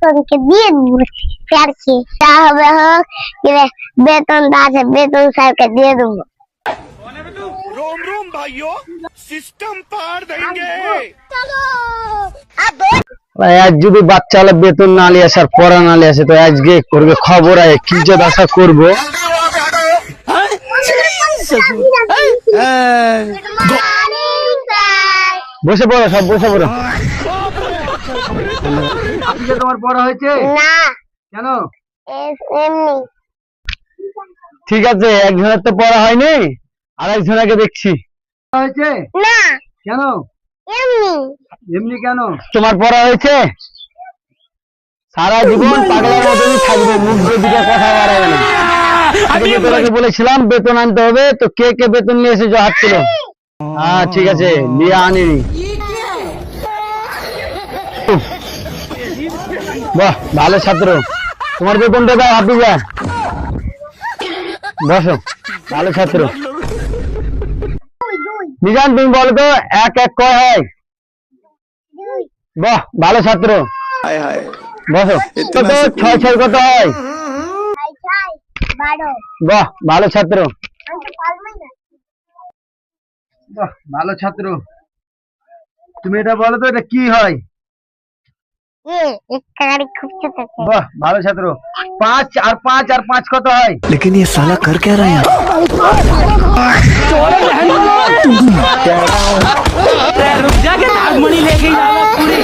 বেতনকে দিয়ে দেবো স্যারকে, যা হবে হোক, বেতন আছে বেতন স্যারকে দিয়ে দেবো। रोम रोम भाइयों, सिस्टम पार देंगे। চলো আজ যদি বাচ্চারা বেতন না নিয়ে আসে আর পড়া না নিয়ে আসে তো আজকে করবে খবর আয় কি যে আশা করবো। বসে পড়ো সব বসে পড়ো। আজকে তোমার পড়া হয়েছে না, কেন? এমনি। ঠিক আছে একজনের তো পড়া হয়নি আর একজনকে দেখছি হয়েছে না, কেন? এমনি। এমনি কেন? তোমার পড়া হয়েছে? সারা জীবন পাগলার মতনই থাকবে, মুখ দিয়ে দুটো কথা বাড়াবে না। আমি তোকে বলেছিলাম বেতন আনতে হবে, তো কে কে বেতন নিয়ে এসেছো হাত তুলো। হ্যাঁ ঠিক আছে নিয়ে আনিনি। বাহ ভালো ছাত্র, তোমার বেতনটা দাও হাফিজা। বসো, ভালো ছাত্র। নিজান তুমি বলো তো এক এক কয় হয়? বাহ ভালো ছাত্র। हाय हाय বসো। কত ছয় ছয় কত হয়? 12। বাহ ভালো ছাত্র। আমি তো পারবই না। বাহ ভালো ছাত্র। তুমি এটা বলো তো এটা কি হয়? একটা গাড়ি খুব ছোট আছে। বাহ ভালো ছাত্র। 5 আর 5 আর 5 কত হয়? लेकिन ये साला कर क्या रहा है यार? रुक जा के नागमणि लेके जाना पूरी।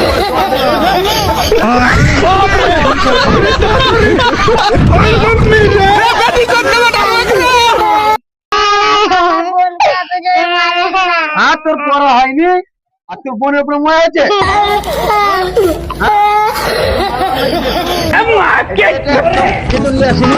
হ্যাঁ তোর পড়া হয়নি আর তোর বোনের উপরে মনে হয়েছে? বেতন নিয়ে আসিনি।